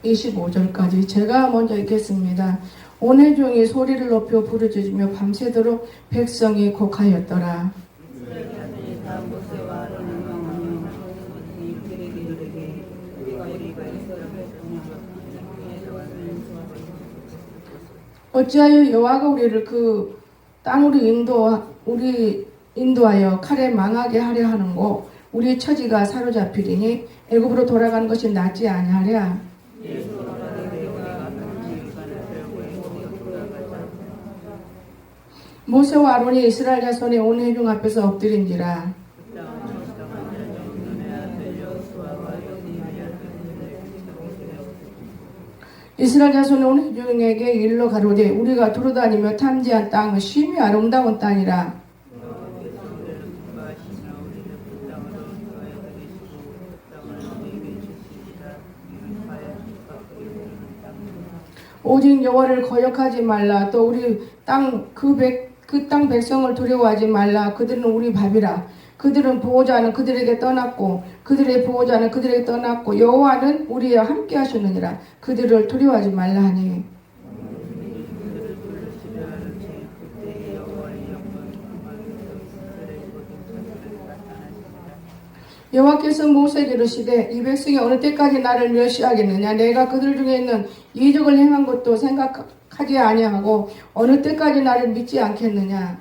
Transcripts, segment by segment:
25절까지 제가 먼저 읽겠습니다. 온 회중이 소리를 높여 부르짖으며 밤새도록 백성이 곡하였더라. 어찌하여 여호와가 우리를 그 땅으로 인도하여 칼에 망하게 하려 하는고 우리 처지가 사로잡히리니 애굽으로 돌아가는 것이 낫지 아니하랴. 모세와 아론이 이스라엘 자손의 온 회중 앞에서 엎드린지라. 이스라엘 자손의 온 회중에게 일러 가로되 우리가 두루다니며 탐지한 땅은 심히 아름다운 땅이라. 오직 여호와를 거역하지 말라. 또 우리 그 땅 백성을 두려워하지 말라. 그들은 우리 밥이라. 그들은 보호자는 그들에게 떠났고 그들의 보호자는 그들에게 떠났고 여호와는 우리와 함께 하시느니라. 그들을 두려워하지 말라 하니. 여호와께서 모세에게 이르시되 이 백성이 어느 때까지 나를 멸시하겠느냐. 내가 그들 중에 있는 이적을 행한 것도 생각하지 아니하고 어느 때까지 나를 믿지 않겠느냐.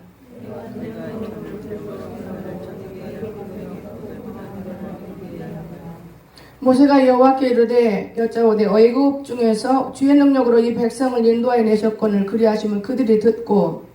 모세가 여호와께 이르되 여짜오되 애굽 중에서 주의 능력으로 이 백성을 인도하여 내셨거늘 그리하시면 그들이 듣고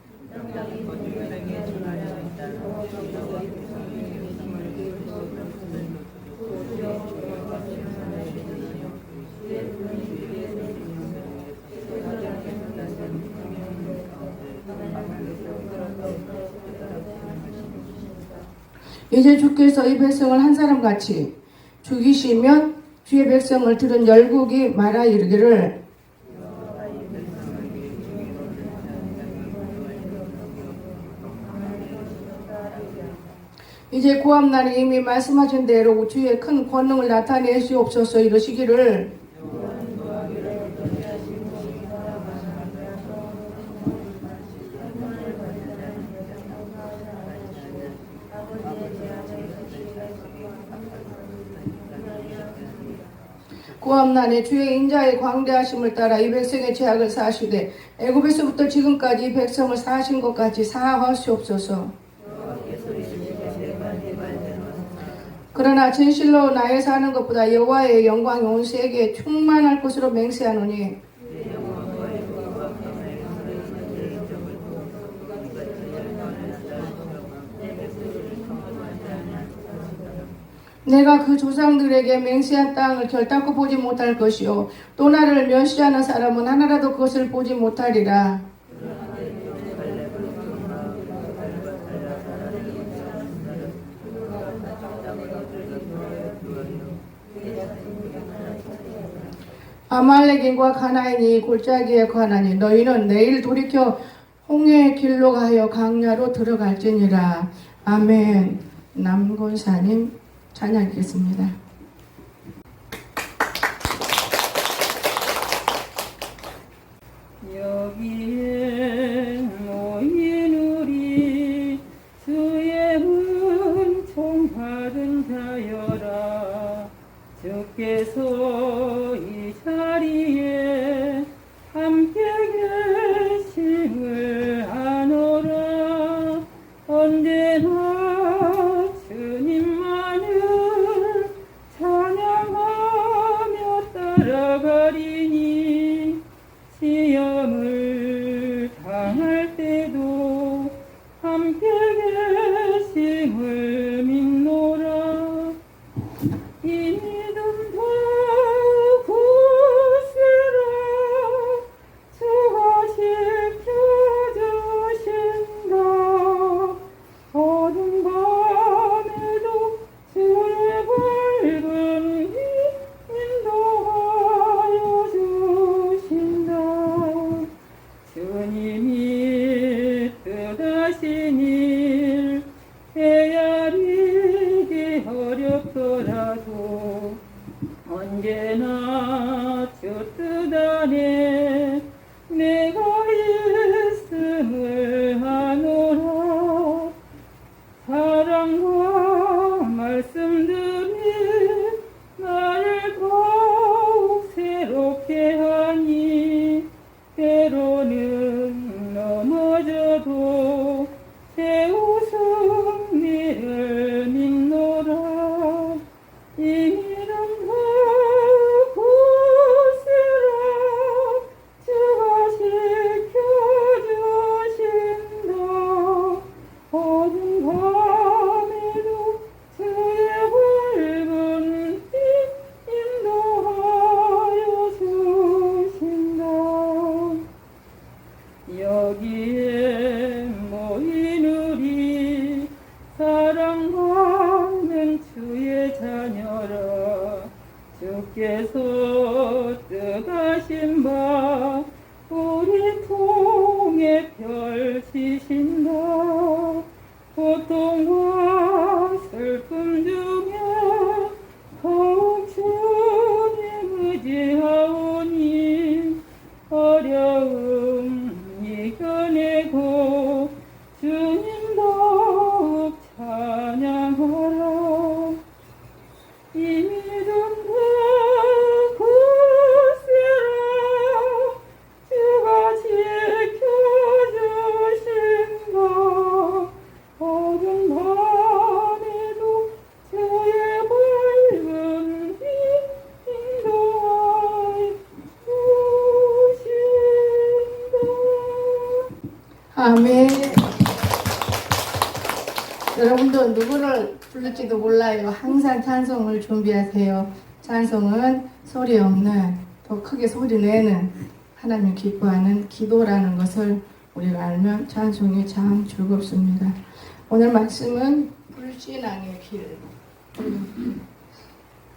이제 주께서 이 백성을 한 사람같이 죽이시면 주의 백성을 들은 열국이 말하 이르기를 이제 고함날이 이미 말씀하신 대로 주의 큰 권능을 나타내시옵소서 이러시기를 고함난에 주의 인자의 광대하심을 따라 이 백성의 죄악을 사하시되 애굽에서부터 지금까지 이 백성을 사하신 것 같이 사하시옵소서. 그러나 진실로 나의 사는 것보다 여호와의 영광이 온 세계에 충만할 것으로 맹세하노니 내가 그 조상들에게 맹세한 땅을 결단코 보지 못할 것이요 또 나를 멸시하는 사람은 하나라도 그것을 보지 못하리라. 아말렉인과 가나인이 골짜기에 관하니 너희는 내일 돌이켜 홍해의 길로 가여 강야로 들어갈지니라. 아멘. 남곤사님 찬양하겠습니다. 여기에 모인 우리 주의 은총 받은 자여라. 주께서 이 자리에 함께 계심을 아노라. 언제나 주님만을 찬양하며 따라가리니 시험을 당할 때도 함께 계심을 믿노라. 이 믿음 더 굳세라. 주가 지켜주신다. 어두운 밤에도 주의 밝은 빛 인도하여 주신다. 안에 내가 있음을 아노라. 사랑과 말씀들이 나를 더욱 새롭게 하니 때로는 넘어져도 새 웃음을 믿노라. 이름 그곳으로 주가 지켜주신다. 어둠 밤에도 주의 밝은 빛 인도하여 주신다. 여기에 모인 우리 사랑하는 주의 자녀라. 주께서 뜻하신 바 우리 통해 펼치신다. 고통과 슬픔 중에 더욱 주님 의지하오니 어려움 이겨내고 주님 더욱 찬양하라. 이 믿음 그곳으로 주가 지켜주신다. 어둠 밤에도 주의 밝은 빛 인도하여 주신다. 아멘. 여러분도 누구를 부를지도 몰라요. 항상 찬송을 준비하세요. 찬송은 소리 없는, 더 크게 소리 내는, 하나님 기뻐하는 기도라는 것을 우리가 알면 찬송이 참 즐겁습니다. 오늘 말씀은 불신앙의 길.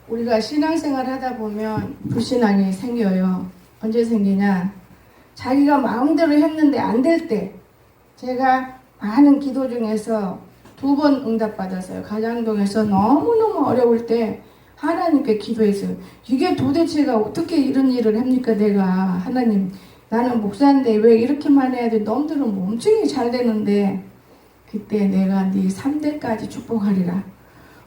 우리가 신앙생활 하다 보면 불신앙이 생겨요. 언제 생기냐? 자기가 마음대로 했는데 안 될 때. 제가 많은 기도 중에서 2번 응답받았어요. 가장동에서 너무너무 어려울 때 하나님께 기도했어요. 이게 도대체가 어떻게 이런 일을 합니까? 내가 하나님, 나는 목사인데 왜 이렇게만 해야 돼? 너희들은 몸증이 잘 되는데. 그때 내가 네 3대까지 축복하리라.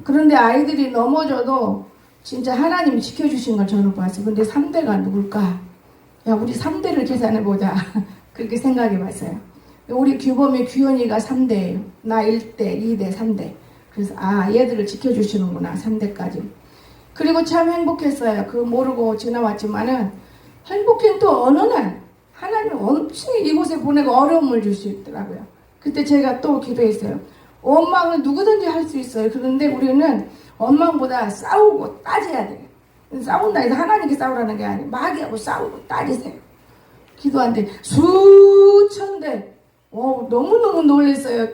그런데 아이들이 넘어져도 진짜 하나님이 지켜주신 걸 저는 봤어요. 근데 3대가 누굴까? 야, 우리 3대를 계산해보자. 그렇게 생각해봤어요. 우리 규범이 규현이가 3대예요. 나 1대, 2대, 3대. 그래서 얘들을 지켜주시는구나. 3대까지. 그리고 참 행복했어요. 그거 모르고 지나왔지만은 행복한 또 어느 날 하나님이 엄청 이곳에 보내고 어려움을 줄 수 있더라고요. 그때 제가 또 기도했어요. 원망은 누구든지 할 수 있어요. 그런데 우리는 원망보다 싸우고 따져야 돼요. 싸운다 해서 하나님께 싸우라는 게 아니에요. 마귀하고 싸우고 따지세요. 기도한데 수천 대. 너무너무 놀랐어요.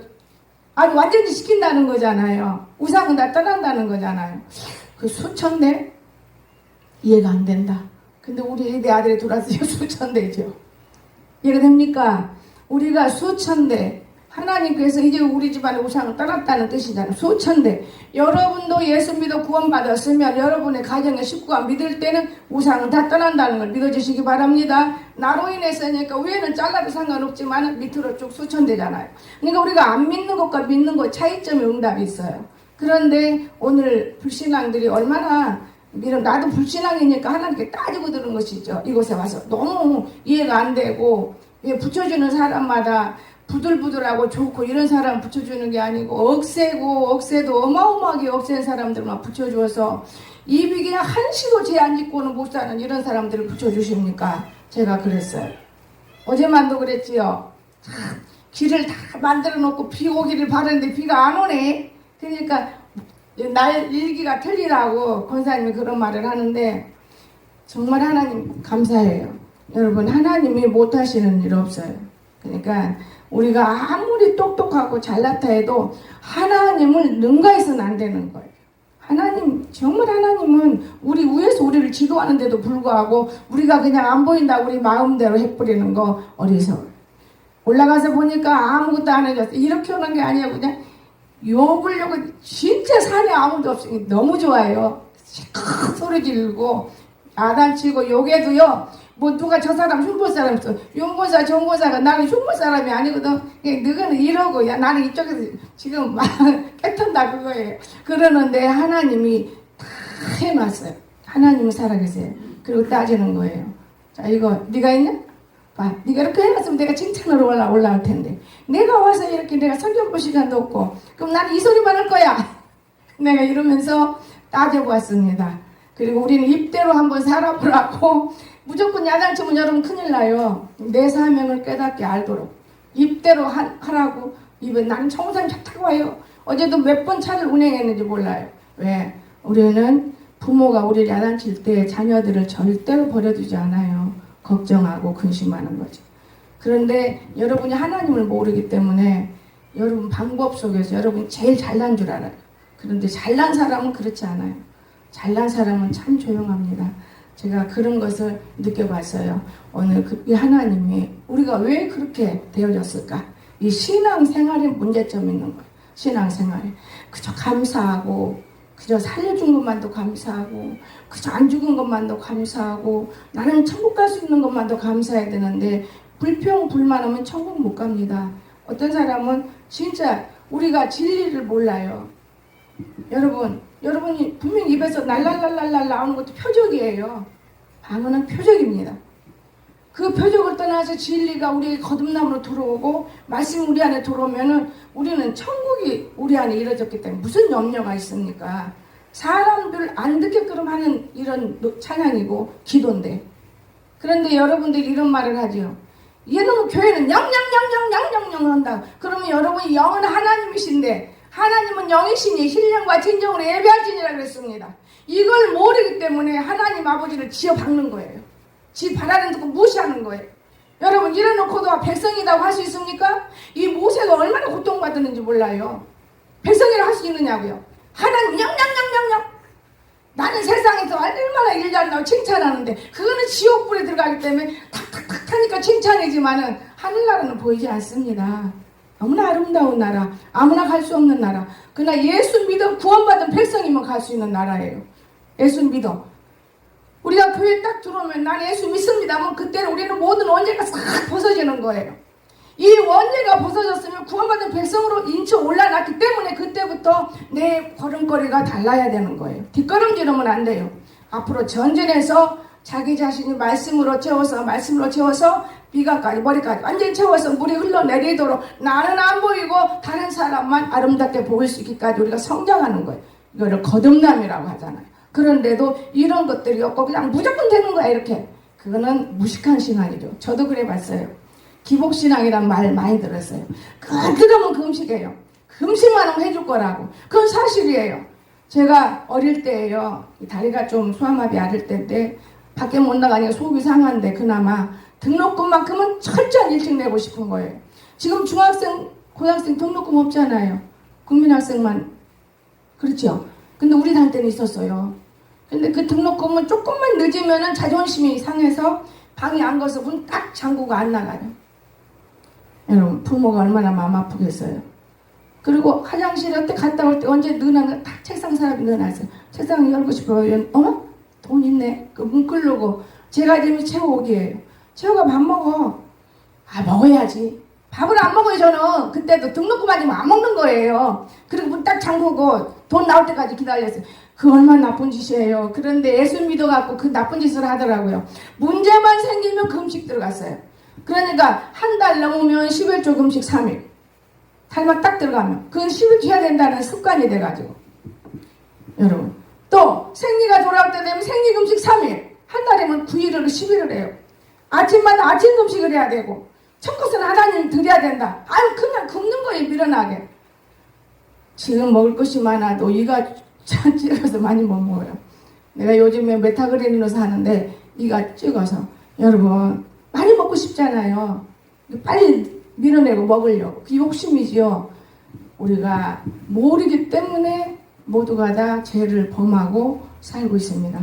아주 완전히 시킨다는 거잖아요. 우상은 다 떠난다는 거잖아요. 그 수천 대? 이해가 안 된다. 근데 우리 내 아들이 들어왔어요. 수천 대죠. 이해가 됩니까? 우리가 수천 대. 하나님께서 이제 우리 집안의 우상을 떠났다는 뜻이잖아요. 수천 대. 여러분도 예수 믿어 구원받았으면 여러분의 가정의 식구가 믿을 때는 우상은 다 떠난다는 걸 믿어주시기 바랍니다. 나로 인해서니까 위에는 잘라도 상관없지만 밑으로 쭉 수천 대잖아요. 그러니까 우리가 안 믿는 것과 믿는 것 차이점의 응답이 있어요. 그런데 오늘 불신앙들이 얼마나 나도 불신앙이니까 하나님께 따지고 들은 것이죠. 이곳에 와서 너무 이해가 안 되고 붙여주는 사람마다 부들부들하고 좋고 이런 사람 붙여주는 게 아니고 억세도 어마어마하게 억센 사람들만 붙여주어서 입이 그냥 한시도 죄 안 짓고는 못 사는 이런 사람들을 붙여주십니까? 제가 그랬어요. 어제만도 그랬지요. 길을 다 만들어 놓고 비 오기를 바라는데 비가 안 오네. 그러니까 날 일기가 틀리라고 권사님이 그런 말을 하는데 정말 하나님 감사해요. 여러분 하나님이 못하시는 일 없어요. 그러니까 우리가 아무리 똑똑하고 잘났다 해도 하나님을 능가해서는 안 되는 거예요. 정말 하나님은 우리 위에서 우리를 지도하는데도 불구하고 우리가 그냥 안 보인다 우리 마음대로 해버리는 거 어리석어요. 올라가서 보니까 아무것도 안 해줬어. 이렇게 오는 게 아니야. 그냥 욕을 진짜 산에 아무도 없으니 너무 좋아요. 큰 소리 지르고 야단치고 욕해도요. 뭐 누가 저 사람 흉볼 사람 있어. 용보사 정보사가 나는 흉볼 사람이 아니거든. 너는 이러고 야 나는 이쪽에서 지금 막 깨턴다 그거예요. 그러는데 하나님이 다 해놨어요. 하나님은 살아계세요. 그리고 따지는 거예요. 자 이거 네가 있냐? 봐, 네가 이렇게 해놨으면 내가 칭찬으로 올라올 텐데 내가 와서 이렇게 내가 성경 볼 시간도 없고 그럼 나는 이 소리만 할 거야. 내가 이러면서 따져보았습니다. 그리고 우리는 입대로 한번 살아보라고 무조건 야단치면 여러분 큰일 나요. 내 사명을 깨닫게 알도록 입대로 하라고. 입에 나는 청산 차 타고 와요. 어제도 몇 번 차를 운행했는지 몰라요. 왜? 우리는 부모가 우리를 야단칠 때 자녀들을 절대로 버려두지 않아요. 걱정하고 근심하는 거죠. 그런데 여러분이 하나님을 모르기 때문에 여러분 방법 속에서 여러분이 제일 잘난 줄 알아요. 그런데 잘난 사람은 그렇지 않아요. 잘난 사람은 참 조용합니다. 제가 그런 것을 느껴봤어요. 오늘 이 하나님이 우리가 왜 그렇게 되어졌을까? 이 신앙생활에 문제점이 있는 거예요. 신앙생활에 그저 감사하고 그저 살려준 것만도 감사하고 그저 안 죽은 것만도 감사하고 나는 천국 갈 수 있는 것만도 감사해야 되는데 불평 불만하면 천국 못 갑니다. 어떤 사람은 진짜 우리가 진리를 몰라요. 여러분이 분명 입에서 날랄랄랄랄 나오는 것도 표적이에요. 방언은 표적입니다. 그 표적을 떠나서 진리가 우리에게 거듭남으로 들어오고 말씀이 우리 안에 들어오면은 우리는 천국이 우리 안에 이루어졌기 때문에 무슨 염려가 있습니까? 사람들 안 듣게끔 하는 이런 찬양이고 기도인데. 그런데 여러분들이 이런 말을 하죠. 얘는 교회는 영영영영영영영 한다. 그러면 여러분이 영은 하나님이신데 하나님은 영이시니 신령과 진정으로 예배할지니라 그랬습니다. 이걸 모르기 때문에 하나님 아버지를 지어박는 거예요. 지 바라는 듣고 무시하는 거예요. 여러분 이래놓고도 백성이라고 할 수 있습니까? 이 모세가 얼마나 고통받았는지 몰라요. 백성이라고 할 수 있느냐고요. 하나님 영영영영영 나는 세상에서 얼마나 일 잘한다고 칭찬하는데 그거는 지옥불에 들어가기 때문에 탁탁탁 하니까 칭찬이지만은 하늘나라는 보이지 않습니다. 너무나 아름다운 나라, 아무나 갈 수 없는 나라. 그러나 예수 믿어 구원받은 백성이면 갈 수 있는 나라예요. 예수 믿어. 우리가 교회 딱 들어오면 난 예수 믿습니다 하면 그때는 우리는 모든 원죄가 싹 벗어지는 거예요. 이 원죄가 벗어졌으면 구원받은 백성으로 인쳐 올라놨기 때문에 그때부터 내 걸음걸이가 달라야 되는 거예요. 뒷걸음질하면 안 돼요. 앞으로 전진해서 자기 자신이 말씀으로 채워서 비가까지 머리까지 완전히 채워서 물이 흘러내리도록 나는 안 보이고 다른 사람만 아름답게 보일 수 있기까지 우리가 성장하는 거예요. 이거를 거듭남이라고 하잖아요. 그런데도 이런 것들이 없고 그냥 무조건 되는 거야 이렇게. 그거는 무식한 신앙이죠. 저도 그래 봤어요. 기복신앙이란 말 많이 들었어요. 그러면 금식이에요. 금식만 하면 해줄 거라고. 그건 사실이에요. 제가 어릴 때예요. 다리가 좀 소아마비 앓을 때인데 밖에 못 나가니까 속이 상한데 그나마 등록금만큼은 철저히 일찍 내고 싶은 거예요. 지금 중학생, 고등학생 등록금 없잖아요. 국민학생만. 그렇죠? 근데 우리 다닐 때는 있었어요. 근데 그 등록금은 조금만 늦으면은 자존심이 상해서 방에 안 가서 문 딱 잠그고 안 나가요. 여러분 부모가 얼마나 마음 아프겠어요. 그리고 화장실에 갔다 올 때 언제 넣어놨나 딱 책상 사람이 넣어놨어요. 책상 열고 싶어요. 어머? 돈 있네. 그 문 끌르고 제가 지금 채워오기예요. 채워가 밥 먹어. 아 먹어야지. 밥을 안 먹어요 저는. 그때도 등록금 아니면 안 먹는 거예요. 그리고 문 딱 잠그고 돈 나올 때까지 기다렸어요. 그 얼마나 나쁜 짓이에요. 그런데 예수 믿어갖고 그 나쁜 짓을 하더라고요. 문제만 생기면 금식 들어갔어요. 그러니까 한 달 넘으면 11조 금식 3일. 달만 딱 들어가면 그건 10일 해야 된다는 습관이 돼가지고. 여러분 또 생리가 돌아올 때 되면 생리 금식 3일. 한 달이면 9일을 10일을 해요. 아침마다 아침 금식을 해야 되고 첫 것은 하나님 드려야 된다. 아유 그냥 굶는 거예요. 밀어나게. 지금 먹을 것이 많아도 이가 찍어서 많이 못 먹어요. 내가 요즘에 메타그레닌으로서 하는데 이가 찍어서. 여러분 많이 먹고 싶잖아요. 빨리 밀어내고 먹으려고. 그 욕심이지요. 우리가 모르기 때문에 모두가 다 죄를 범하고 살고 있습니다.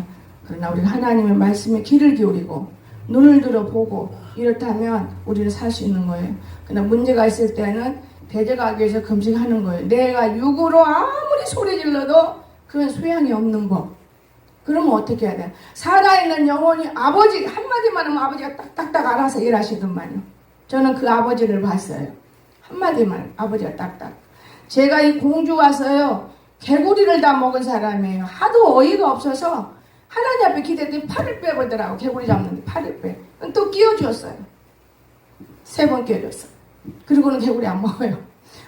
그러나 우리가 하나님의 말씀에 귀를 기울이고 눈을 들어보고 이렇다면 우리는 살 수 있는 거예요. 그러나 문제가 있을 때는 대적하기 위해서 금식하는 거예요. 내가 육으로 아무리 소리 질러도 그건 소양이 없는 법. 그러면 어떻게 해야 돼? 살아있는 영혼이 아버지 한마디만 하면 아버지가 딱딱딱 알아서 일하시더만요. 저는 그 아버지를 봤어요. 한마디만 아버지가 딱딱. 제가 이 공주 와서요 개구리를 다 먹은 사람이에요. 하도 어이가 없어서 하나님 앞에 기대더니 팔을 빼버리더라고. 개구리 잡는데 팔을 빼. 또 끼워주었어요. 3번 끼워줬어. 그리고는 개구리 안 먹어요.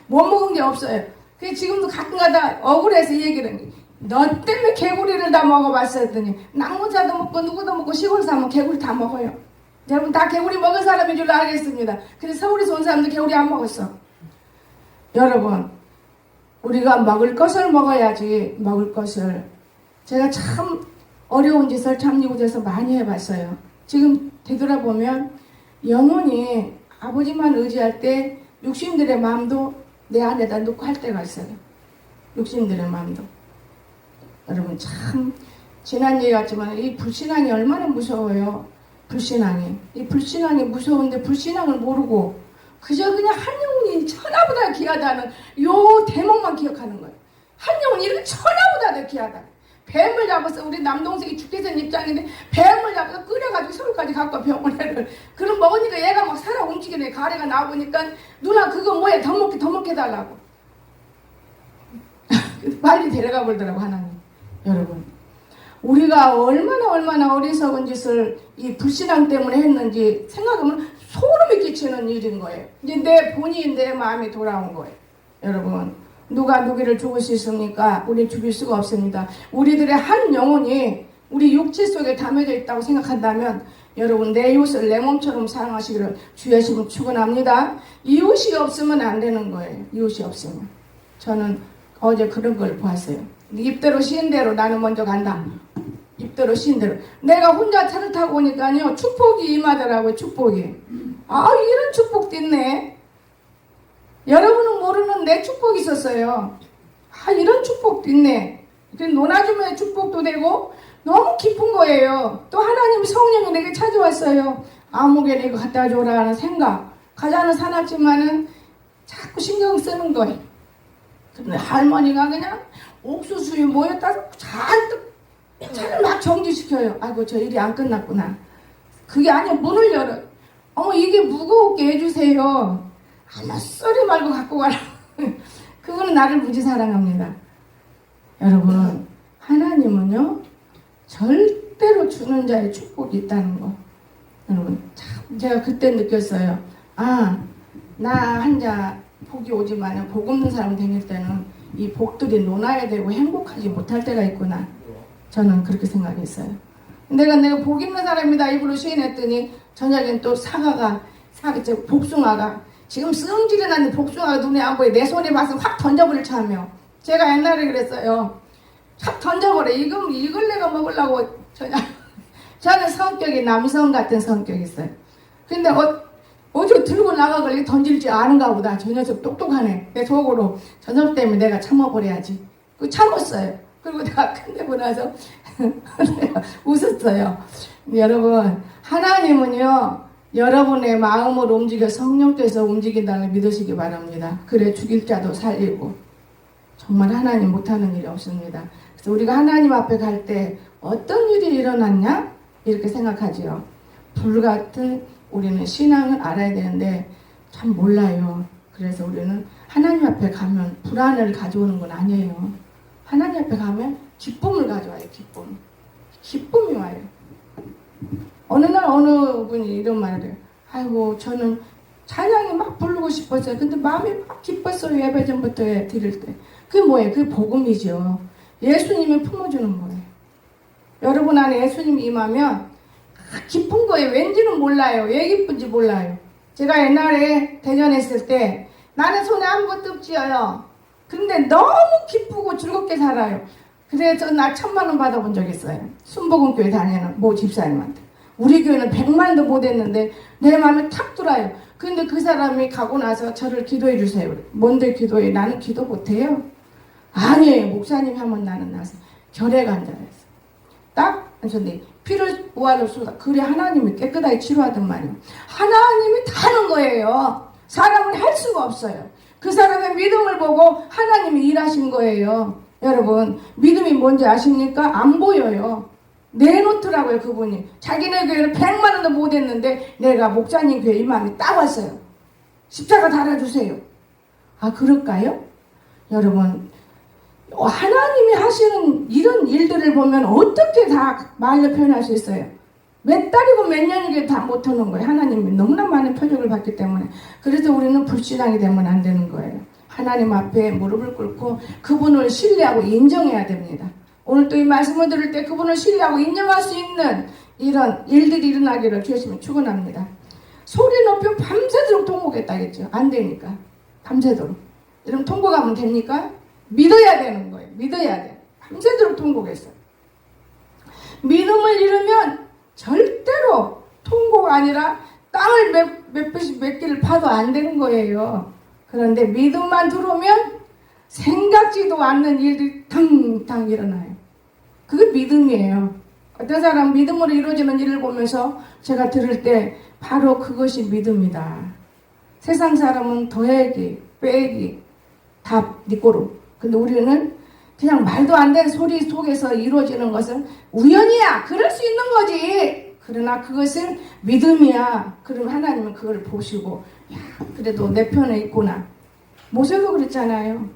못 먹은 게 없어요. 그게 지금도 가끔가다 억울해서 이 얘기를 해. 너 때문에 개구리를 다 먹어봤어 했더니 낙문사도 먹고 누구도 먹고 시골 사면 개구리 다 먹어요. 여러분 다 개구리 먹은 사람인 줄 알겠습니다. 근데 서울에서 온 사람들 개구리 안 먹었어. 여러분 우리가 먹을 것을 먹어야지. 먹을 것을. 제가 참 어려운 짓을 참 이곳에서 많이 해봤어요. 지금 되돌아보면 영혼이 아버지만 의지할 때 육신들의 마음도 내 안에다 놓고 할 때가 있어요. 육신들의 마음도. 여러분 참 지난 얘기 같지만 이 불신앙이 얼마나 무서워요. 불신앙이. 이 불신앙이 무서운데 불신앙을 모르고 그저 그냥 한 영혼이 천하보다 귀하다는 요 대목만 기억하는 거예요. 한 영혼이 이렇게 천하보다 더 귀하다. 뱀을 잡아서 우리 남동생이 죽게된 입장인데 뱀을 잡아서 끓여가지고 서울까지 갖고 와 병원에를. 그럼 먹으니까 얘가 막 살아 움직이네. 가래가 나오니까 누나 그거 뭐야 더 먹게 해달라고. 빨리 데려가 보더라고 하나님. 여러분 우리가 얼마나 어리석은 짓을 이 불신앙 때문에 했는지 생각하면 소름이 끼치는 일인 거예요. 이제 내 본인 내 마음이 돌아온 거예요. 여러분 누가 누구를 죽을 수 있습니까? 우리 죽일 수가 없습니다. 우리들의 한 영혼이 우리 육체 속에 담겨져 있다고 생각한다면 여러분 내 이웃을 내 몸처럼 사랑하시기를 주의 이름으로 축원합니다. 이웃이 없으면 안 되는 거예요. 이웃이 없으면. 저는 어제 그런 걸 보았어요. 입대로 시인 대로 나는 먼저 간다. 입대로 시인 대로. 내가 혼자 차를 타고 오니까요 축복이 임하더라고요. 축복이. 아 이런 축복도 있네. 여러분은 모르는 내 축복이 있었어요. 아 이런 축복도 있네. 논아주머니의 축복도 되고 너무 기쁜 거예요. 또 하나님 성령이 내게 찾아왔어요. 아무개 내가 갖다 줘라 하는 생각. 가자는 사놨지만은 자꾸 신경 쓰는 거예요. 근데 할머니가 그냥 옥수수에 모였다 잔뜩 차를 막 정지시켜요. 아이고 저 일이 안 끝났구나. 그게 아니야. 문을 열어. 어머 이게 무겁게 해주세요. 아무 소리 말고 갖고 가라. 그거는 나를 무지 사랑합니다. 여러분 하나님은요 절대로 주는 자의 축복이 있다는 거. 여러분 참 제가 그때 느꼈어요. 아 나 한자 복이 오지만 복 없는 사람 다닐 때는 이 복들이 논아야 되고 행복하지 못할 때가 있구나. 저는 그렇게 생각했어요. 내가 복 있는 사람이다 입으로 시인했더니 저녁엔 또 복숭아가 지금 성질이 났는데 복숭아가 눈에 안 보여. 내 손에 봐서 확 던져버릴 참여. 제가 옛날에 그랬어요. 확 던져버려. 이걸 내가 먹으려고 저는 성격이 남성 같은 성격이 있어요. 근데 어제 들고 나가길래 던질지 아는가 보다. 저 녀석 똑똑하네. 내 속으로 저 녀석 때문에 내가 참아버려야지. 그 참았어요. 그리고 내가 끝내고 나서 내가 웃었어요. 여러분 하나님은요 여러분의 마음을 움직여 성령께서 움직인다는 믿으시기 바랍니다. 그래 죽일 자도 살리고 정말 하나님 못하는 일이 없습니다. 그래서 우리가 하나님 앞에 갈 때 어떤 일이 일어났냐 이렇게 생각하지요. 불같은 우리는 신앙을 알아야 되는데 참 몰라요. 그래서 우리는 하나님 앞에 가면 불안을 가져오는 건 아니에요. 하나님 앞에 가면 기쁨을 가져와요. 기쁨이 와요. 어느 날 어느 분이 이런 말을 해요. 아이고 저는 찬양이 막 부르고 싶었어요. 근데 마음이 막 기뻤어요. 예배 전부터 드릴 때. 그게 뭐예요? 그게 복음이죠. 예수님이 품어주는 거예요. 여러분 안에 예수님이 임하면 기쁜 거예요. 왠지는 몰라요. 왜 기쁜지 몰라요. 제가 옛날에 대전에 있을 때 나는 손에 아무것도 없지요. 근데 너무 기쁘고 즐겁게 살아요. 그래서 나 1000만 원 받아본 적 있어요. 순복음교회 다니는 모 집사님한테. 우리 교회는 100만도 못 했는데 내 마음에 탁 들어요. 근데 그 사람이 가고 나서 저를 기도해 주세요. 뭔데 기도해? 나는 기도 못해요. 아니에요. 목사님 하면 나는 나서 결핵 환자였어. 딱 하셨는데 피를 우아를 쏟아. 그래 하나님이 깨끗하게 치료하던 말이에요. 하나님이 다 하는 거예요. 사람은 할 수가 없어요. 그 사람의 믿음을 보고 하나님이 일하신 거예요. 여러분, 믿음이 뭔지 아십니까? 안 보여요. 내놓더라고요, 그분이. 자기네 교회는 100만 원도 못 했는데 내가 목사님 교회 이맘에 딱 왔어요. 십자가 달아주세요. 아, 그럴까요? 여러분, 하나님이 하시는 이런 일들을 보면 어떻게 다 말로 표현할 수 있어요? 몇 달이고 몇 년이고 다 못하는 거예요. 하나님이 너무나 많은 표적을 받기 때문에. 그래서 우리는 불신앙이 되면 안 되는 거예요. 하나님 앞에 무릎을 꿇고 그분을 신뢰하고 인정해야 됩니다. 오늘 또 이 말씀을 들을 때 그분을 신뢰하고 인정할 수 있는 이런 일들이 일어나기를 주시면 축원합니다. 소리 높여 밤새도록 통곡했다겠죠. 안 되니까. 밤새도록. 여러분 통곡하면 됩니까? 믿어야 되는 거예요. 믿어야 돼. 밤새도록 통곡했어요. 믿음을 잃으면 절대로 통곡 아니라 땅을 몇 개를 파도 안 되는 거예요. 그런데 믿음만 들어오면 생각지도 않는 일들이 탕탕 일어나요. 그게 믿음이에요. 어떤 사람 믿음으로 이루어지는 일을 보면서 제가 들을 때 바로 그것이 믿음이다. 세상 사람은 더하기, 빼기, 다 니꼬로. 근데 우리는 그냥 말도 안 되는 소리 속에서 이루어지는 것은 우연이야. 그럴 수 있는 거지. 그러나 그것은 믿음이야. 그럼 하나님은 그걸 보시고 야, 그래도 내 편에 있구나. 모세도 그랬잖아요.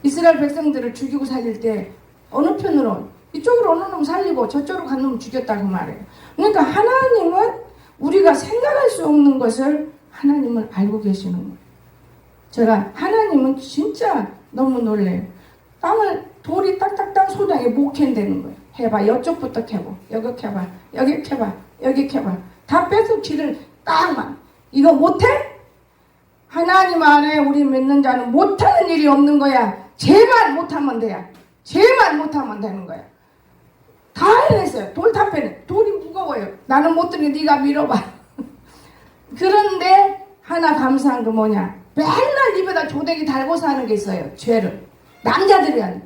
이스라엘 백성들을 죽이고 살릴 때 어느 편으로 이쪽으로 어느 놈 살리고 저쪽으로 간 놈 죽였다고 말해요. 그러니까 하나님은 우리가 생각할 수 없는 것을 하나님은 알고 계시는 거예요. 제가 하나님은 진짜 너무 놀래요. 땅을 돌이 딱딱딱 소리나게 못 캔다는 거예요. 해봐. 이쪽부터 캐고 여기 캐봐. 여기 캐봐. 여기 캐봐. 다 빼서 길을 딱만. 이거 못해? 하나님 안에 우리 믿는 자는 못하는 일이 없는 거야. 쟤만 못하면 돼요. 쟤만 못하면 되는 거야. 다 해냈어요. 돌 다 빼내. 돌이 무거워요. 나는 못 들으니 네가 밀어봐. 그런데 하나 감사한 게 뭐냐. 맨날 입에다 조대기 달고 사는 게 있어요. 죄를. 남자들이 아니야.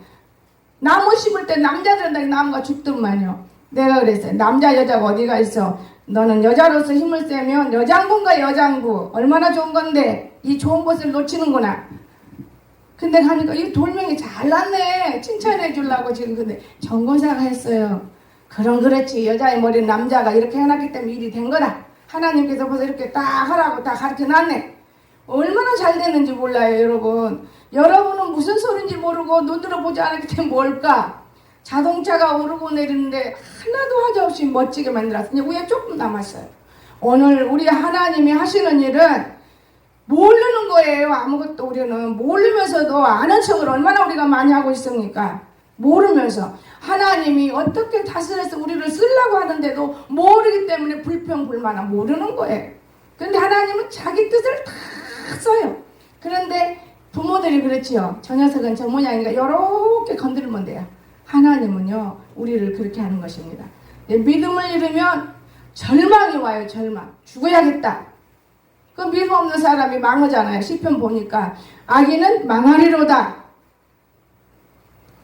나무 심을 때 남자들은 나무가 죽더만요. 내가 그랬어요. 남자 여자가 어디가 있어. 너는 여자로서 힘을 세면 여장부인가 여장부. 얼마나 좋은 건데 이 좋은 것을 놓치는구나. 근데 가니까 이 돌멩이 잘났네. 칭찬해 주려고 지금. 근데 정거사가 했어요. 그렇지. 여자의 머리는 남자가 이렇게 해놨기 때문에 일이 된 거다. 하나님께서 벌써 이렇게 딱 하라고 딱 가르쳐 놨네. 얼마나 잘 됐는지 몰라요, 여러분. 여러분은 무슨 소린지 모르고 눈으로 보지 않았기 때문에 뭘까? 자동차가 오르고 내리는데 하나도 하자없이 멋지게 만들었어요. 위에 조금 남았어요. 오늘 우리 하나님이 하시는 일은 모르는 거예요. 아무것도 우리는 모르면서도 아는 척을 얼마나 우리가 많이 하고 있습니까? 모르면서 하나님이 어떻게 다스려서 우리를 쓰려고 하는데도 모르기 때문에 불평불만은 모르는 거예요. 그런데 하나님은 자기 뜻을 다 써요. 그런데 부모들이 그렇지요. 저 녀석은 저 모양인가 이렇게 건드리면 돼요. 하나님은요 우리를 그렇게 하는 것입니다. 믿음을 잃으면 절망이 와요. 절망. 죽어야겠다. 그 믿음 없는 사람이 망하잖아요. 시편 보니까 악인은 망하리로다.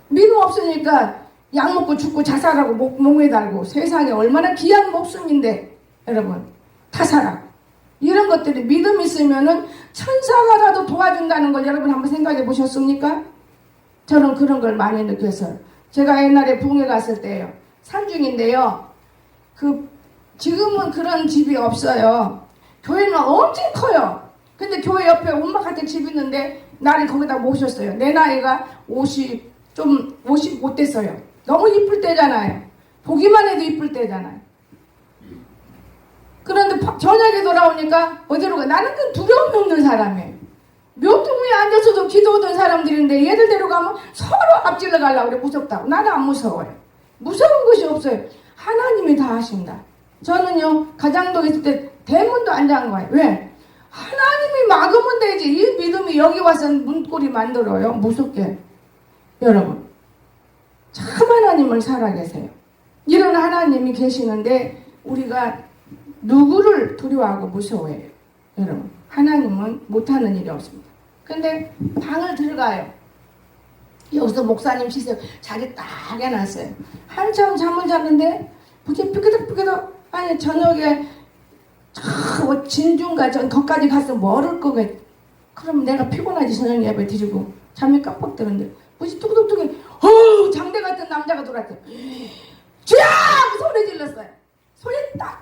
믿음 없으니까 약 먹고 죽고 자살하고 목에 달고 세상에 얼마나 귀한 목숨인데 여러분 타살하고 이런 것들이 믿음 있으면은 천사가라도 도와준다는 걸 여러분 한번 생각해 보셨습니까? 저는 그런 걸 많이 느꼈어요. 제가 옛날에 붕에 갔을 때요. 산중인데요. 지금은 그런 집이 없어요. 교회는 엄청 커요. 근데 교회 옆에 엄마 같은 집 있는데 나를 거기다 모셨어요. 내 나이가 50 못 됐어요. 너무 이쁠 때잖아요. 보기만 해도 이쁠 때잖아요. 그런데 저녁에 돌아오니까 어디로 가? 나는 그 두려움이 없는 사람이에요. 묘통위에 앉아서도 기도하던 사람들인데 얘들 데려가면 서로 앞질러 가려고 그래. 무섭다고. 나는 안 무서워요. 무서운 것이 없어요. 하나님이 다 하신다. 저는요 가장동 있을 때 대문도 안 잠은 거예요. 왜? 하나님이 막으면 되지. 이 믿음이 여기 와서 문고리 만들어요. 무섭게. 여러분 참 하나님을 살아계세요. 이런 하나님이 계시는데 우리가 누구를 두려워하고 무서워해요. 여러분 하나님은 못하는 일이 없습니다. 근데 방을 들어가요. 여기서 목사님 시세 자리 딱 해놨어요. 한참 잠을 잤는데 삐끗삐끗 아니 저녁에 저 진중가 거기까지 가서 멀을 거겠. 그럼 내가 피곤하지. 저녁 예배 드리고 잠이 깜빡 드는데 뭐지 뚝뚝뚝이 장대 같은 남자가 들어왔대. 쥐야! 소리 질렀어요. 손이 딱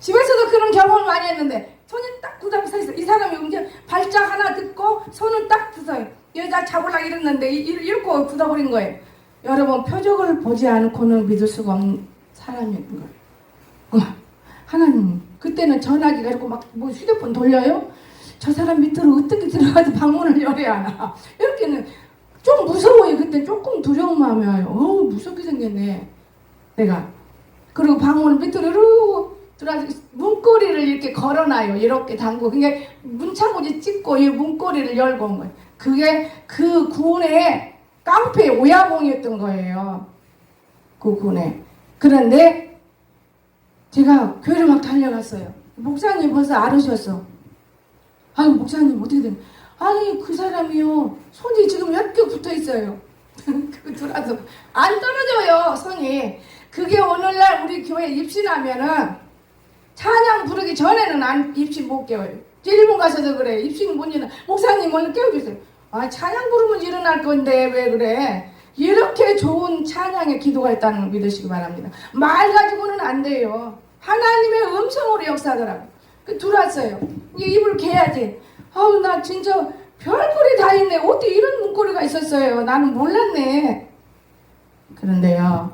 집에서도 그런 경험을 많이 했는데 손이 딱 굳어서 서 있어. 이 사람이 이제 발작 하나 듣고 손은 딱 드서요. 여자 잡으려고 이랬는데 이렇게 굳어버린 거예요. 여러분 표적을 보지 않고는 믿을 수가 없는 사람인 거예요. 하나님 그때는 전화기가 이렇게 막 뭐 휴대폰 돌려요? 저 사람 밑으로 어떻게 들어가서 방문을 열어야 하나 이렇게는 좀 무서워요. 그때 조금 두려운 마음이 와요. 무섭게 생겼네 내가. 그리고 방문 밑으로 이러고 들어가서 문고리를 이렇게 걸어놔요. 이렇게 담고 그게 문창고지 찍고 이 문고리를 열고 온 거예요. 그게 그 군의 깡패 오야봉이었던 거예요. 그 군에. 그런데 제가 교회를 막 달려갔어요. 목사님 벌써 알으셨어. 아유 목사님 어떻게 된? 아니 그 사람이요 손이 지금 몇 개 붙어 있어요. 그 들어서 안 떨어져요 손이. 그게 오늘날 우리 교회 입신하면은 찬양 부르기 전에는 안 입신 못 깨워요. 일본 가서도 그래. 입신 못 일어나. 목사님 오늘 깨워주세요. 아 찬양 부르면 일어날 건데 왜 그래? 이렇게 좋은 찬양의 기도가 있다는 걸 믿으시기 바랍니다. 말 가지고는 안 돼요. 하나님의 음성으로 역사하더라고요. 들어왔어요. 이게 입을 개야지. 아우 나 진짜 별꼴이 다 있네. 어떻게 이런 문고리가 있었어요. 나는 몰랐네. 그런데요.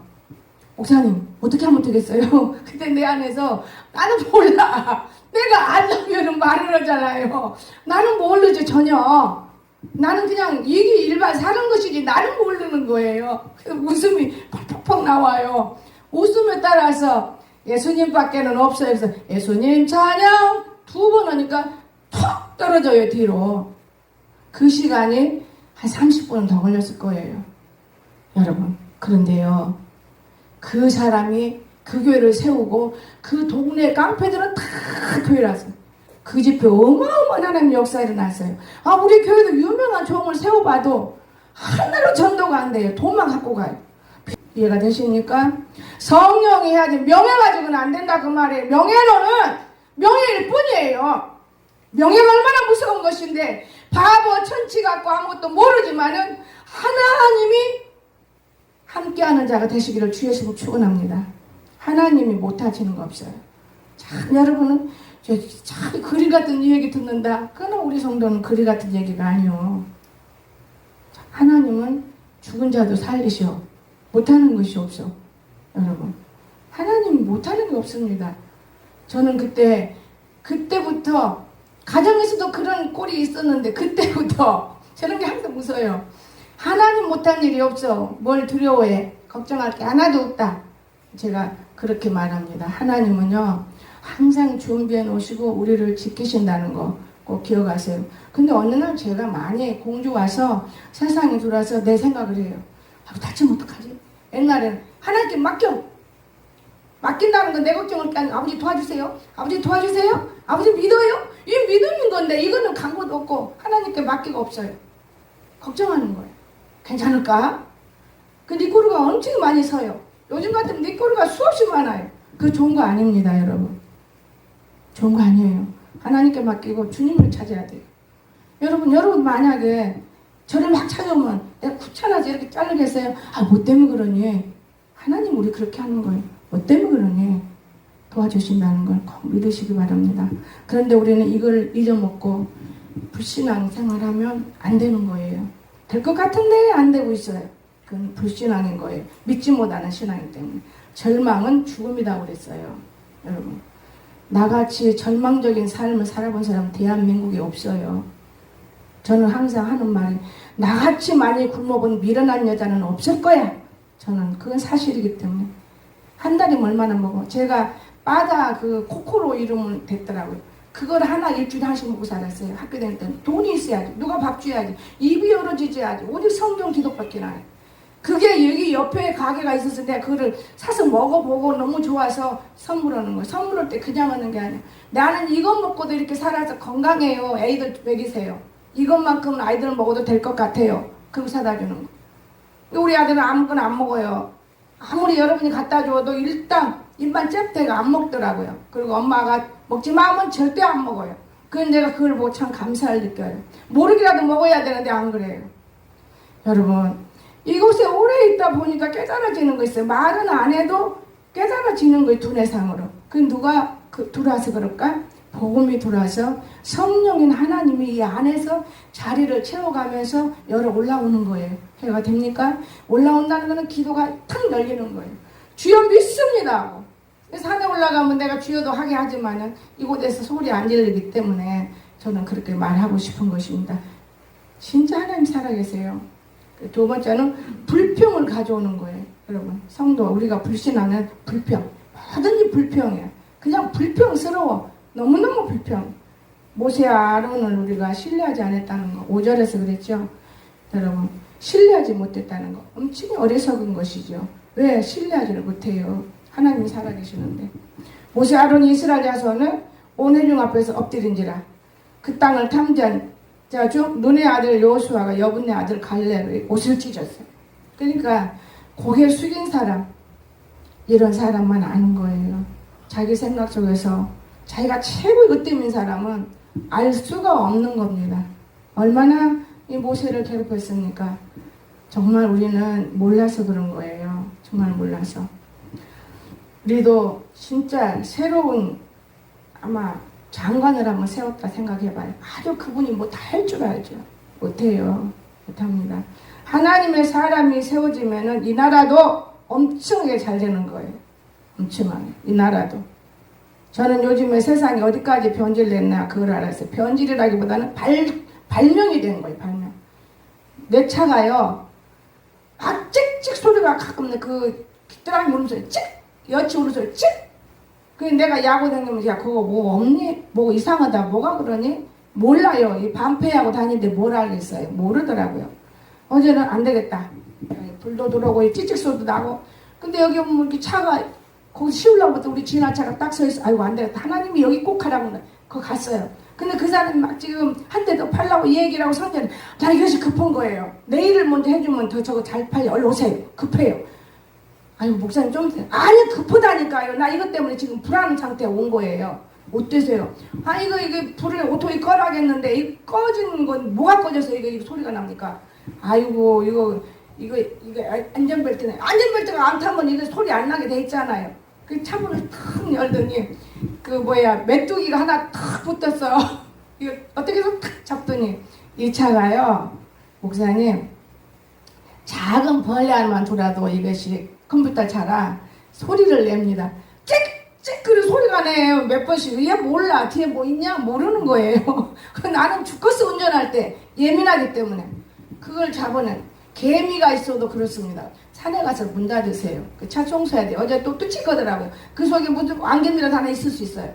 목사님 어떻게 하면 되겠어요? 그때 내 안에서 나는 몰라. 내가 알려면 말을 하잖아요. 나는 모르죠 전혀. 나는 그냥 이게 일반 사는 것이지 나는 모르는 거예요. 웃음이 팍팍팍 나와요. 웃음에 따라서 예수님밖에는 없어요. 그래서 예수님 찬양 2번 하니까 톡 떨어져요 뒤로. 그 시간이 한 30분은 더 걸렸을 거예요. 여러분 그런데요. 그 사람이 그 교회를 세우고 그 동네 깡패들은 다 교회를 왔어요. 그 집에 어마어마한 하나님 역사 일어났어요. 우리 교회도 유명한 종을 세워봐도 하나로 전도가 안 돼요. 돈만 갖고 가요. 이해가 되십니까? 성령이 해야지 명예 가지고는 안 된다 그 말이에요. 명예로는 명예일 뿐이에요. 명예가 얼마나 무서운 것인데 바보 천치 갖고 아무것도 모르지만은 하나님이 함께하는 자가 되시기를 주의 이름으로 축원합니다. 하나님이 못하시는 거 없어요. 참 여러분은 참 그리 같은 얘기 듣는다. 그러나 우리 성도는 그리 같은 얘기가 아니요. 하나님은 죽은 자도 살리셔. 못하는 것이 없어. 여러분 하나님이 못하는 게 없습니다. 저는 그때부터 가정에서도 그런 꼴이 있었는데 그때부터 저런 게 항상 무서워요. 하나님 못한 일이 없어. 뭘 두려워해. 걱정할 게 하나도 없다. 제가 그렇게 말합니다. 하나님은요 항상 준비해 놓으시고 우리를 지키신다는 거 꼭 기억하세요. 근데 어느 날 제가 많이 공주 와서 세상에 들어와서 내 생각을 해요. 다치면 어떡하지? 옛날에는 하나님께 맡긴다는 건 내 걱정을 까니 아버지 도와주세요. 아버지 도와주세요. 아버지 믿어요. 이 믿는 건데 이거는 강고도 없고 하나님께 맡기가 없어요. 걱정하는 거예요. 괜찮을까? 그 니꼬르가 엄청 많이 서요. 요즘 같은 니꼬르가 수없이 많아요. 그거 좋은 거 아닙니다, 여러분. 좋은 거 아니에요. 하나님께 맡기고 주님을 찾아야 돼요. 여러분 만약에 저를 막 찾아오면 내가 귀찮아서 이렇게 자르겠어요? 뭐 때문에 그러니? 하나님 우리 그렇게 하는 거예요. 뭐 때문에 그러니? 도와주신다는 걸 꼭 믿으시기 바랍니다. 그런데 우리는 이걸 잊어먹고 불신앙 생활하면 안 되는 거예요. 될 것 같은데 안 되고 있어요. 그건 불신앙인 거예요. 믿지 못하는 신앙이기 때문에. 절망은 죽음이라고 그랬어요. 여러분 나같이 절망적인 삶을 살아본 사람은 대한민국에 없어요. 저는 항상 하는 말이 나같이 많이 굶어본 미련한 여자는 없을 거야. 저는 그건 사실이기 때문에. 한 달이면 얼마나 먹어. 제가 바다 그 코코로 이름을 댔더라고요. 그걸 하나 일주일에 하나씩 먹고 살았어요. 학교 다닐 때는 돈이 있어야지. 누가 밥 줘야지. 입이 열어지져야지. 오직 성경 기독밖에 안 해. 그게 여기 옆에 가게가 있어서 내가 그거를 사서 먹어보고 너무 좋아서 선물하는 거예요. 선물할 때 그냥 하는 게 아니야. 나는 이것 먹고도 이렇게 살아서 건강해요. 애들 먹이세요. 이것만큼은 아이들 먹어도 될 것 같아요. 그럼 사다 주는 거. 우리 아들은 아무거나 안 먹어요. 아무리 여러분이 갖다 줘도 일단 입만 잽대가 안 먹더라고요. 그리고 엄마가 먹지 마 하면 절대 안 먹어요. 그건 내가 그걸 보고 참 감사를 느껴요. 모르기라도 먹어야 되는데 안 그래요. 여러분, 이곳에 오래 있다 보니까 깨달아지는 거 있어요. 말은 안 해도 깨달아지는 거예요. 두뇌상으로. 그 누가 들어와서 그럴까? 복음이 들어와서 성령인 하나님이 이 안에서 자리를 채워가면서 열어 올라오는 거예요. 해가 됩니까? 올라온다는 거는 기도가 탁 열리는 거예요. 주여 믿습니다. 산에 올라가면 내가 주여도 하게 하지만은 이곳에서 소리 안 질리기 때문에 저는 그렇게 말하고 싶은 것입니다. 진짜 하나님 살아계세요. 두 번째는 불평을 가져오는 거예요. 여러분, 성도 우리가 불신하는 불평, 뭐든지 불평이에요. 그냥 불평스러워. 너무너무 불평. 모세와 아론을 우리가 신뢰하지 않았다는 거 5절에서 그랬죠. 여러분, 신뢰하지 못했다는 거 엄청 어리석은 것이죠. 왜 신뢰하지를 못해요? 하나님이 살아계시는데. 모세 아론이 이스라엘 자손을 온 회중 앞에서 엎드린지라 그 땅을 탐지한 자중 눈의 아들 여호수아가 여분의 아들 갈렙의 옷을 찢었어요. 그러니까 고개 숙인 사람, 이런 사람만 아는 거예요. 자기 생각 속에서 자기가 최고 으뜸인 사람은 알 수가 없는 겁니다. 얼마나 이 모세를 괴롭혔습니까? 정말 우리는 몰라서 그런 거예요. 정말 몰라서. 우리도 진짜 새로운 아마 장관을 한번 세웠다 생각해봐요. 아주 그분이 뭐 다 할 줄 알죠. 못해요. 못합니다. 하나님의 사람이 세워지면은 이 나라도 엄청나게 잘 되는 거예요. 엄청나게. 이 나라도. 저는 요즘에 세상이 어디까지 변질됐나 그걸 알았어요. 변질이라기보다는 발명이 된 거예요. 발명. 내 차가요. 막 찍찍 소리가 가끔 그 귀뚜라미 울음소리 찍! 여치 울음소리 찍! 그래서 내가 야구 다니면 야 그거 뭐 없니? 뭐 이상하다. 뭐가 그러니? 몰라요. 이 반패하고 다니는데 뭘 알겠어요. 모르더라고요. 어제는 안 되겠다. 불도 들어오고 찍찍 소리도 나고. 근데 여기 오면 이렇게 차가 거기 씌우려고 우리 지나차가 딱 서 있어. 아이고 안 되겠다. 하나님이 여기 꼭 하라고 그거 갔어요. 근데 그 사람이 막 지금 한 대 더 팔라고 얘기를 하고 선전해. 나 이것이 급한 거예요. 내일을 먼저 해주면 더 저거 잘 팔려. 얼른 오세요. 급해요. 아이고 목사님 좀 아니 급하다니까요. 나 이것 때문에 지금 불안 상태에 온 거예요. 어때서요? 아 이게 불을 오토이 꺼라겠는데 이 꺼진 건 뭐가 꺼져서 이거 소리가 납니까? 아이고 이거 안전벨트네. 안전벨트가 안 타면 이거 소리 안 나게 돼 있잖아요. 그 차문을 탁 열더니 메뚜기가 하나 탁 붙었어. 이거 어떻게 해서 탁 잡더니 이 차가요. 목사님 작은 벌레 하나만 돌아도 이것이 컴퓨터 차라 소리를 냅니다. 찍찍 그리고 소리가 내요. 몇 번씩. 얘 몰라. 뒤에 뭐 있냐? 모르는 거예요. 나는 죽겠어 운전할 때 예민하기 때문에. 그걸 잡아낸 개미가 있어도 그렇습니다. 산에 가서 문 닫으세요. 그 차 청소해야 돼요. 어제 또 뚜치거더라고요. 그 속에 무슨 안개미라도 하나 있을 수 있어요.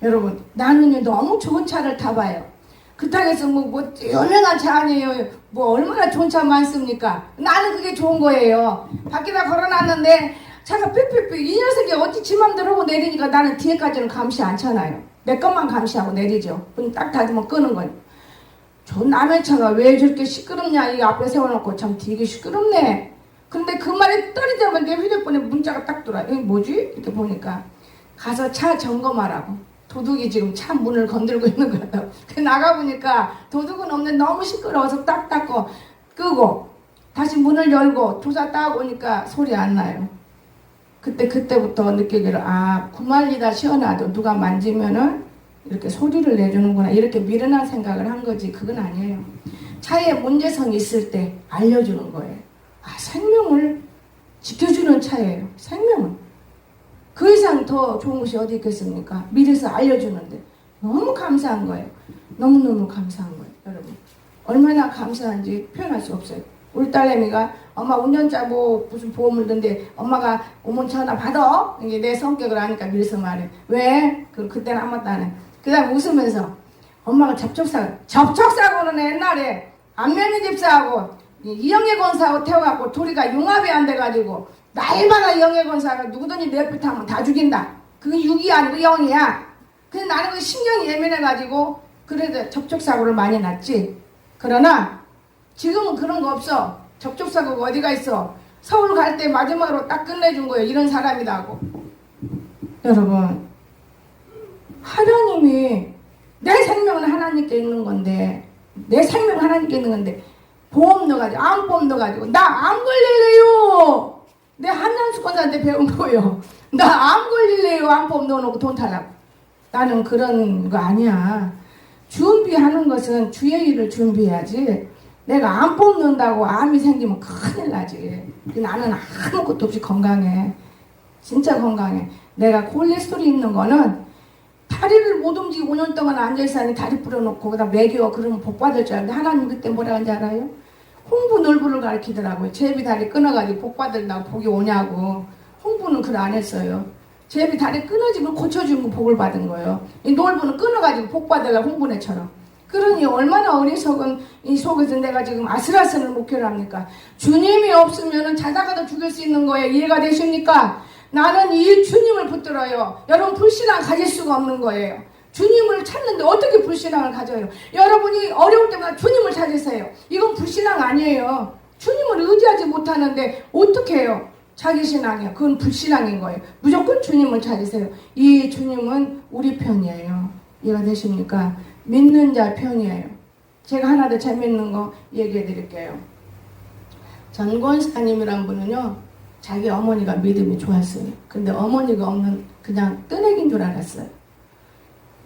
여러분 나는 너무 좋은 차를 타봐요. 그 땅에서 뭐 유명한 차 아니에요. 뭐 얼마나 좋은 차 많습니까? 나는 그게 좋은 거예요. 밖에다 걸어놨는데 차가 삐삐삐 이 녀석이 어찌 지 맘대로 하고 내리니까 나는 뒤에까지는 감시 않잖아요. 내 것만 감시하고 내리죠. 문 딱 닫으면 끄는 거예요. 저 남의 차가 왜 저렇게 시끄럽냐. 이 앞에 세워놓고 참 되게 시끄럽네. 근데 그 말이 떨어지면 내 휴대폰에 문자가 딱 들어와요. 이게 뭐지? 이렇게 보니까 가서 차 점검하라고. 도둑이 지금 차 문을 건들고 있는 거예요. 나가보니까 도둑은 없는데 너무 시끄러워서 딱 닫고 끄고 다시 문을 열고 조사 딱 오니까 소리 안 나요. 그때부터 느끼기를 구말리다 시원하도 누가 만지면은 이렇게 소리를 내주는구나. 이렇게 미련한 생각을 한 거지. 그건 아니에요. 차에 문제성이 있을 때 알려주는 거예요. 생명을 지켜주는 차예요. 생명은. 그 이상 더 좋은 것이 어디 있겠습니까? 미래서 알려주는데 너무 감사한 거예요. 너무너무 감사한 거예요. 여러분 얼마나 감사한지 표현할 수 없어요. 우리 딸내미가 엄마 운전자 뭐 무슨 보험을 든데 엄마가 오면 전화 받아. 이게 내 성격을 아니까 미래서 말해. 왜? 그때는 아무것도 안 해. 그 다음 웃으면서 엄마가 접촉사고는 옛날에 안면이 집사하고 이영애 권사하고 태워갖고 둘이가 융합이 안 돼가지고 날마다 이영애 권사가 누구든지 내 옆에 타면 다 죽인다. 그게 6이 아니고 0이야. 근데 나는 그 신경이 예민해가지고 그래도 접촉사고를 많이 났지. 그러나 지금은 그런 거 없어. 접촉사고가 어디가 있어. 서울 갈 때 마지막으로 딱 끝내준 거예요. 이런 사람이라고. 여러분 하나님이 내 생명은 하나님께 있는 건데 내 생명은 하나님께 있는 건데 보험 넣어가지고 암보험 넣어가지고 나 암 걸릴래요. 내 한양수 권사한테 배운 거예요. 나 암 걸릴래요. 암보험 넣어놓고 돈 달라고. 나는 그런 거 아니야. 준비하는 것은 주의 일을 준비해야지. 내가 암보험 넣는다고 암이 생기면 큰일 나지. 나는 아무것도 없이 건강해. 진짜 건강해. 내가 콜레스테롤이 있는 거는 다리를 못 움직이고 5년 동안 앉아있으니 다리 뿌려놓고 그다음 먹여 그러면 복 받을 줄 알았는데 하나님 그때 뭐라 하는지 알아요? 홍부놀부를 가르치더라고요. 제비 다리 끊어가지고 복 받으려고 복이 오냐고. 홍부는 그걸 안 했어요. 제비 다리 끊어지면 고쳐주는 거 복을 받은 거예요. 이 놀부는 끊어가지고 복 받으려고 홍부네처럼. 그러니 얼마나 어리석은 이 속에서 내가 지금 아슬아슬을 목표를 합니까? 주님이 없으면 자다가도 죽을 수 있는 거예요. 이해가 되십니까? 나는 이 주님을 붙들어요. 여러분 불신앙 가질 수가 없는 거예요. 주님을 찾는데 어떻게 불신앙을 가져요? 여러분이 어려울 때마다 주님을 찾으세요. 이건 불신앙 아니에요. 주님을 의지하지 못하는데 어떻게 해요? 자기 신앙이요. 그건 불신앙인 거예요. 무조건 주님을 찾으세요. 이 주님은 우리 편이에요. 이해가 되십니까? 믿는 자 편이에요. 제가 하나 더 재밌는 거 얘기해 드릴게요. 전권사님이란 분은요, 자기 어머니가 믿음이 좋았어요. 근데 어머니가 없는 그냥 뜨내기인 줄 알았어요.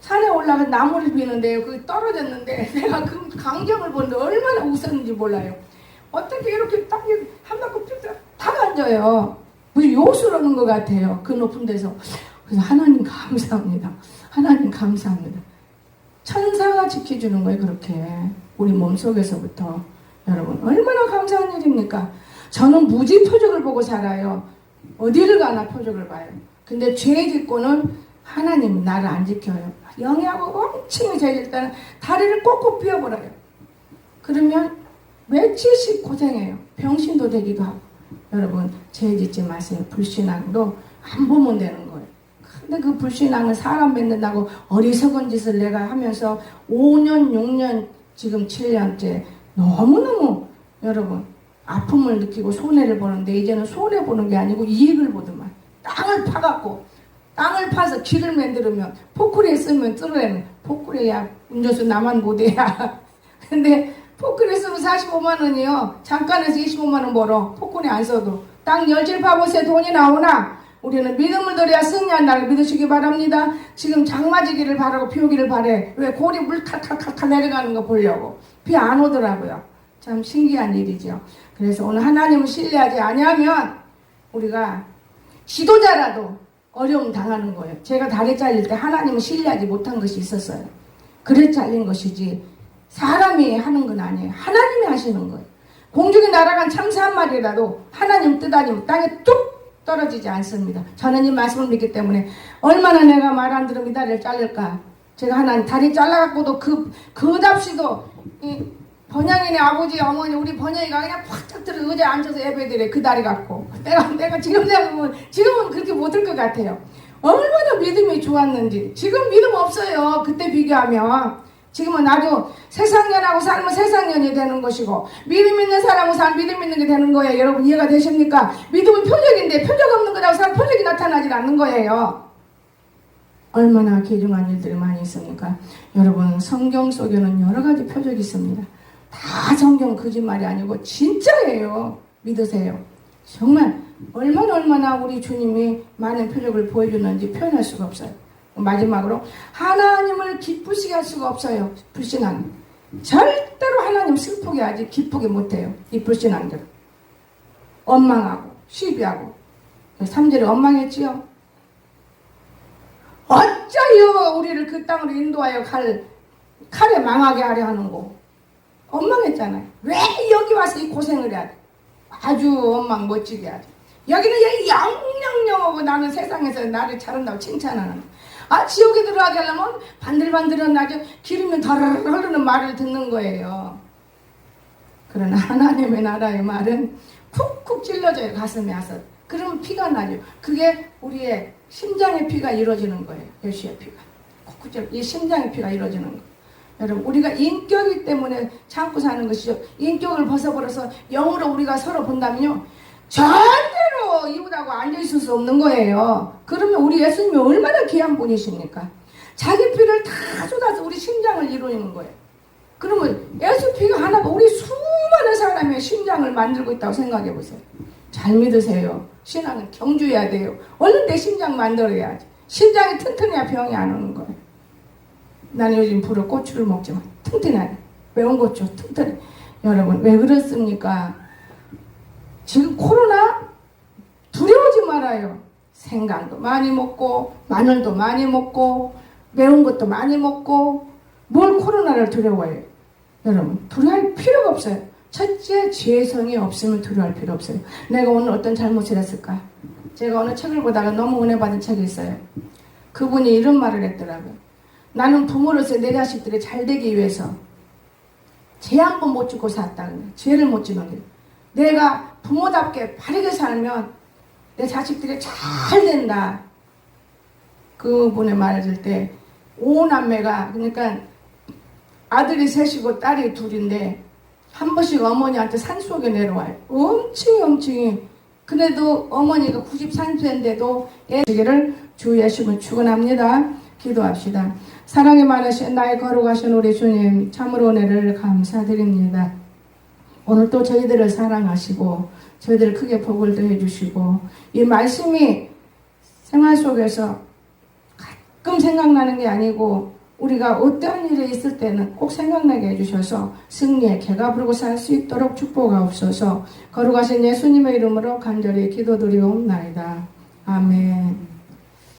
산에 올라가 나무를 비는데 그게 떨어졌는데 내가 그 광경을 보는데 얼마나 웃었는지 몰라요. 어떻게 이렇게 딱 한 바퀴 탁 앉아요. 무슨 요술하는 것 같아요. 그 높은 데서. 그래서 하나님 감사합니다. 하나님 감사합니다. 천사가 지켜주는 거예요. 그렇게 우리 몸속에서부터. 여러분 얼마나 감사한 일입니까? 저는 무지 표적을 보고 살아요. 어디를 가나 표적을 봐요. 근데 죄 짓고는 하나님 나를 안 지켜요. 영이하고 엄청 죄질 때는 다리를 꼭꼭 삐어버려요. 그러면 며칠씩 고생해요. 병신도 되기도 하고. 여러분 죄 짓지 마세요. 불신앙도 안 보면 되는 거예요. 근데 그 불신앙을 사람 맺는다고 어리석은 짓을 내가 하면서 5년 6년 지금 7년째 너무너무 여러분 아픔을 느끼고 손해를 보는데 이제는 손해보는 게 아니고 이익을 보더만. 땅을 파갖고 땅을 파서 길을 만들면 포크레 쓰면 뚫어내는 포크레야 운전수 나만 못해야. 근데 포크레 쓰면 45만 원이요. 잠깐에서 25만 원 벌어. 포크레 안 써도. 땅 열질 파보세요. 돈이 나오나? 우리는 믿음을 들여야 승리한다는 믿으시기 바랍니다. 지금 장마지기를 바라고 비 오기를 바래. 왜 골이 물 탁탁탁탁 내려가는 거 보려고. 비 안 오더라고요. 참 신기한 일이죠. 그래서 오늘 하나님을 신뢰하지 아니하면 우리가 지도자라도 어려움 당하는 거예요. 제가 다리 잘릴 때 하나님을 신뢰하지 못한 것이 있었어요. 그래 잘린 것이지 사람이 하는 건 아니에요. 하나님이 하시는 거예요. 공중에 날아간 참새 한 마리라도 하나님 뜻 아니면 땅에 뚝 떨어지지 않습니다. 저는 이 말씀을 믿기 때문에 얼마나 내가 말 안 들으면 이 다리를 자를까. 제가 하나님 다리 잘라갖고도 그답시도 번영이네 아버지 어머니 우리 번영이가 그냥 팍 들어 의자에 앉아서 예배드려 그 다리 갖고 내가 지금 생각하면 지금은 그렇게 못할 것 같아요. 얼마나 믿음이 좋았는지. 지금 믿음 없어요. 그때 비교하면 지금은 아주 세상년하고 살면 세상년이 되는 것이고 믿음 있는 사람하고 살면 믿음 있는 게 되는 거예요. 여러분 이해가 되십니까? 믿음은 표적인데 표적 없는 거라고 사람 표적이 나타나지 않는 거예요. 얼마나 귀중한 일들이 많이 있습니까? 여러분 성경 속에는 여러 가지 표적이 있습니다. 다 성경 거짓말이 아니고 진짜예요. 믿으세요. 정말 얼마나 우리 주님이 많은 표적을 보여주는지 표현할 수가 없어요. 마지막으로 하나님을 기쁘시게 할 수가 없어요. 불신앙 절대로 하나님 슬프게 하지 기쁘게 못해요. 이 불신앙들 원망하고 시비하고 3절에 원망했지요. 어쩌요 우리를 그 땅으로 인도하여 칼에 망하게 하려 하는 거. 원망했잖아요. 왜 여기 와서 이 고생을 해야 돼? 아주 원망 멋지게 하죠. 여기는 영영영하고 나는 세상에서 나를 잘한다고 칭찬하는 지옥에 들어가게 하려면 반들반들한 아주 기름이 더르르 흐르는 말을 듣는 거예요. 그러나 하나님의 나라의 말은 쿡쿡 찔러져요. 가슴에 와서. 그러면 피가 나죠. 그게 우리의 심장의 피가 이루어지는 거예요. 예수의 피가 쿡쿡 찔러 이 심장의 피가 이루어지는 거예요. 여러분 우리가 인격이기 때문에 참고 사는 것이죠. 인격을 벗어버려서 영으로 우리가 서로 본다면요 절대로 이웃하고 앉아있을 수 없는 거예요. 그러면 우리 예수님이 얼마나 귀한 분이십니까? 자기 피를 다 쏟아서 우리 심장을 이루는 거예요. 그러면 예수피가 하나가 우리 수많은 사람의 심장을 만들고 있다고 생각해 보세요. 잘 믿으세요. 신앙은 경주해야 돼요. 얼른 내 심장 만들어야지. 심장이 튼튼해야 병이 안 오는 거예요. 나는 요즘 불어 고추를 먹지만 튼튼하네. 매운 고추 튼튼해. 여러분 왜 그렇습니까? 지금 코로나 두려워하지 말아요. 생강도 많이 먹고 마늘도 많이 먹고 매운 것도 많이 먹고 뭘 코로나를 두려워해요. 여러분 두려워할 필요가 없어요. 첫째 죄성이 없으면 두려워할 필요 없어요. 내가 오늘 어떤 잘못을 했을까? 제가 어느 책을 보다가 너무 은혜 받은 책이 있어요. 그분이 이런 말을 했더라고요. 나는 부모로서 내 자식들이 잘 되기 위해서 죄 한 번 못 짓고 살았다. 죄를 못 짓는 게. 내가 부모답게 바르게 살면 내 자식들이 잘 된다. 그분의 말을 들을 때 5남매가 그러니까 아들이 셋이고 딸이 둘인데 한 번씩 어머니한테 산속에 내려와요. 엄청이. 그래도 어머니가 93세인데도 애기를 주 예수님을 축원합니다. 기도합시다. 사랑이 많으신 나의 거룩하신 우리 주님 참으로 은혜를 감사드립니다. 오늘 또 저희들을 사랑하시고 저희들을 크게 복을 더해 주시고 이 말씀이 생활 속에서 가끔 생각나는 게 아니고 우리가 어떠한 일이 있을 때는 꼭 생각나게 해주셔서 승리의 개가 부르고 살 수 있도록 축복하옵소서. 거룩하신 예수님의 이름으로 간절히 기도드리옵나이다. 아멘.